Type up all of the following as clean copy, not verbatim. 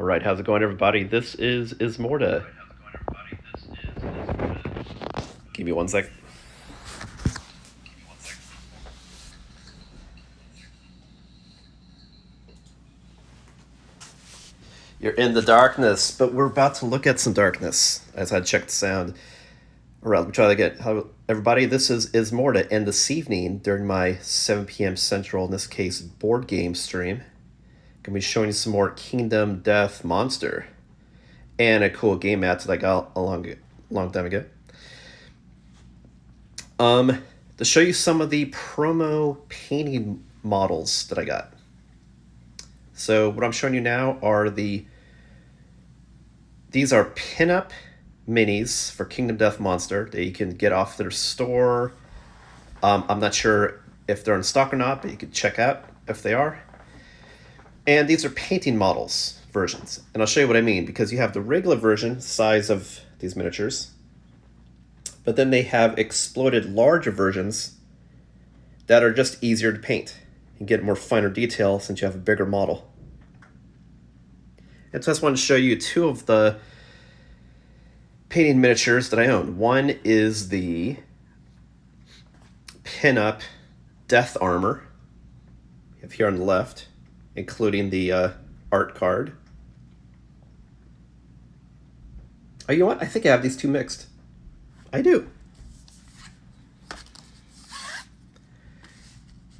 Alright, how's it going, everybody? This is Ismortah. Give me one sec. You're in the darkness, but we're about to look at some darkness. As I check the sound. Alright, let me try that again. Hello, everybody, this is Ismortah, and this evening, during my 7 p.m. Central, in this case, board game stream, I'm going to be showing you some more Kingdom Death Monster. And a cool game mat that I got a long time ago. To show you some of the promo painting models that I got. So what I'm showing you now are these are Pinup minis for Kingdom Death Monster that you can get off their store. I'm not sure if they're in stock or not, but you can check out if they are. And these are painting models versions. And I'll show you what I mean, because you have the regular version, size of these miniatures, but then they have exploded larger versions that are just easier to paint. You get more finer detail since you have a bigger model. And so I just wanted to show you two of the painting miniatures that I own. One is the Pinup Death Armor, you have here on the left, including the art card. Oh, you know what? I think I have these two mixed. I do.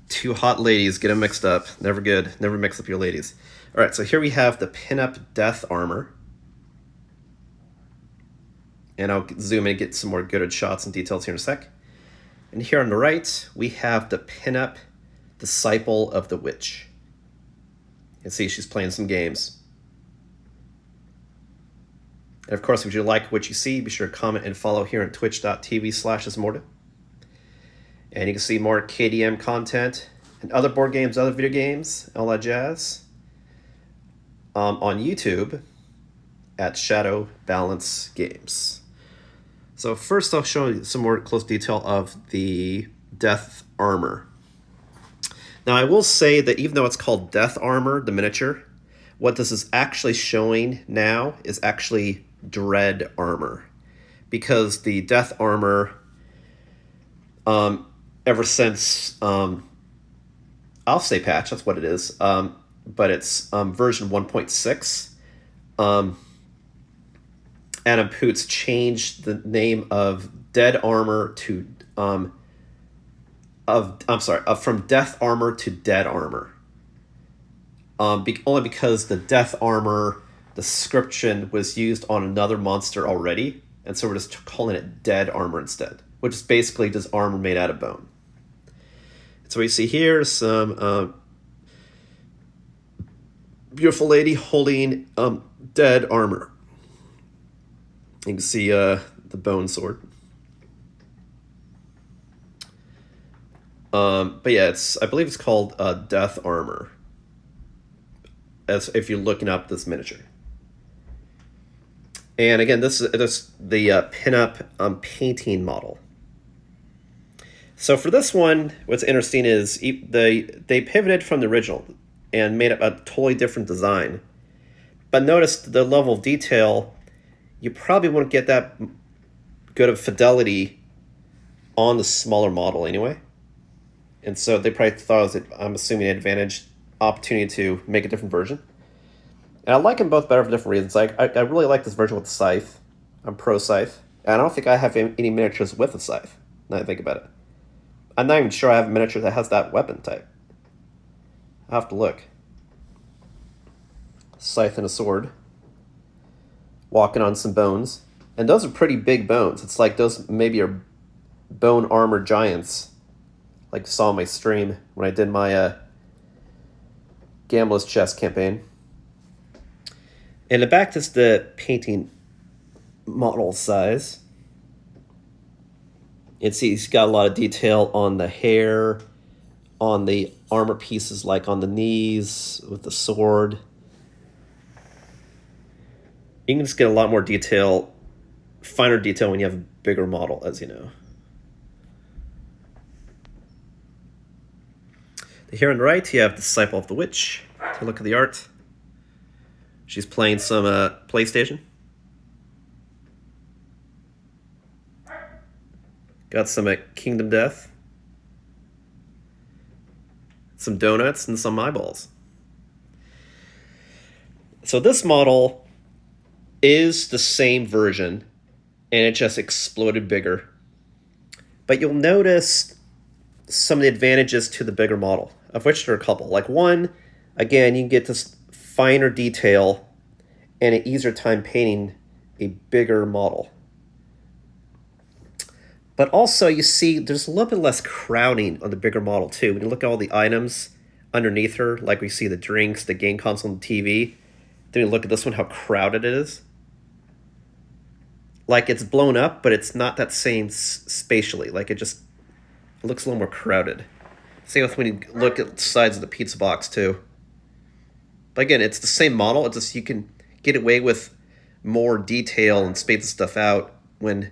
Two hot ladies, get them mixed up. Never good. Never mix up your ladies. All right, so here we have the Pinup Death Armor. And I'll zoom in and get some more good shots and details here in a sec. And here on the right, we have the Pinup Disciple of the Witch. You can see she's playing some games. And of course, if you like what you see, be sure to comment and follow here on twitch.tv/Ismortah. And you can see more KDM content and other board games, other video games, all that jazz on YouTube at Shadow Balance Games. So first I'll show you some more close detail of the Death Armor. Now I will say that even though it's called Death Armor, the miniature, what this is actually showing now is actually Dread Armor. Because the Death Armor, ever since, I'll say patch, that's what it is, but it's version 1.6, Adam Poots changed the name of Dead Armor to, from Death Armor to Dead Armor. Only because the Death Armor description was used on another monster already, and so we're just calling it Dead Armor instead, which is basically just armor made out of bone. So we see here some beautiful lady holding dead armor. You can see the bone sword. But yeah, I believe it's called Death Armor, as if you're looking up this miniature. And again, this is the Pinup painting model. So for this one, what's interesting is they pivoted from the original and made up a totally different design. But notice the level of detail, you probably won't get that good of fidelity on the smaller model anyway. And so they probably thought it was, I'm assuming, an advantage opportunity to make a different version. And I like them both better for different reasons. I really like this version with the scythe. I'm pro scythe. And I don't think I have any miniatures with a scythe, now that I think about it. I'm not even sure I have a miniature that has that weapon type. I'll have to look. Scythe and a sword. Walking on some bones. And those are pretty big bones. It's like those maybe are bone armor giants. Like you saw on my stream when I did my Gambler's Chest campaign. In the back, this is the painting model size. You can see he's got a lot of detail on the hair, on the armor pieces, like on the knees with the sword. You can just get a lot more detail, finer detail when you have a bigger model, as you know. Here on the right, you have the Disciple of the Witch. Take a look at the art. She's playing some PlayStation. Got some Kingdom Death. Some donuts and some eyeballs. So this model is the same version, and it just exploded bigger. But you'll notice some of the advantages to the bigger model, of which there are a couple. Like one, again, you can get this finer detail and an easier time painting a bigger model. But also, you see, there's a little bit less crowding on the bigger model, too. When you look at all the items underneath her, like we see the drinks, the game console, and the TV, then you look at this one, how crowded it is. Like, it's blown up, but it's not that same spatially. Like, it looks a little more crowded. Same with when you look at the sides of the pizza box, too. But again, it's the same model. It's just you can get away with more detail and space the stuff out when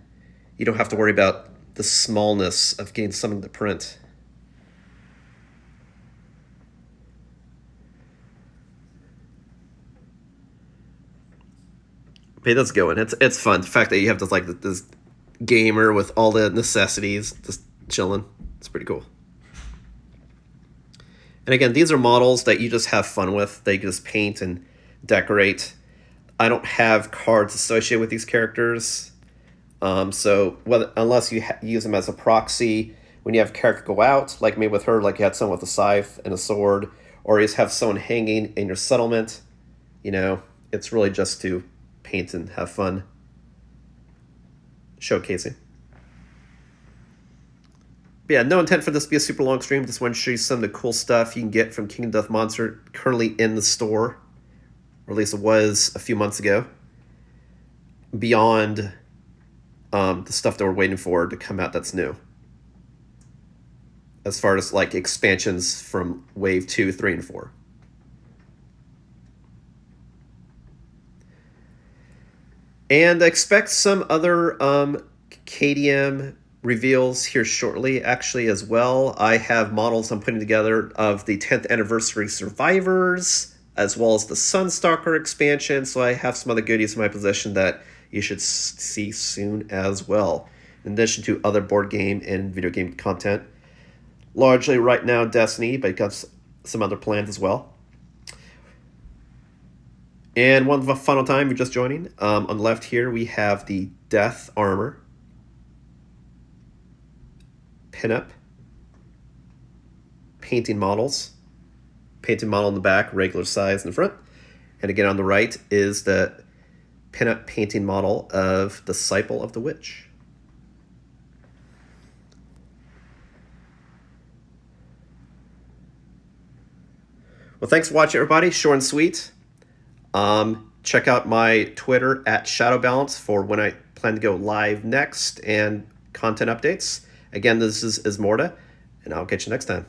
you don't have to worry about the smallness of getting something to print. But it does go in. It's fun. The fact that you have this gamer with all the necessities just chilling. It's pretty cool. And again, these are models that you just have fun with. They just paint and decorate. I don't have cards associated with these characters. So unless you use them as a proxy, when you have a character go out, like maybe with her, like you had someone with a scythe and a sword, or you just have someone hanging in your settlement, it's really just to paint and have fun showcasing. But yeah, no intent for this to be a super long stream. Just want to show you some of the cool stuff you can get from Kingdom Death Monster, currently in the store, or at least it was a few months ago, beyond the stuff that we're waiting for to come out that's new. As far as like expansions from Wave 2, 3, and 4. And expect some other KDM reveals here shortly, actually, as well. I have models I'm putting together of the 10th Anniversary Survivors, as well as the Sunstalker expansion, so I have some other goodies in my possession that you should see soon as well, in addition to other board game and video game content. Largely right now Destiny, but got some other plans as well. And one final time, you're just joining, on the left here we have the Death Armor, Pinup, painting models, painting model in the back, regular size in the front, and again on the right is the Pinup painting model of Disciple of the Witch. Well, thanks for watching, everybody. Short and sweet. Check out my Twitter at ShadowBalance for when I plan to go live next and content updates. Again, this is Ismortah, and I'll catch you next time.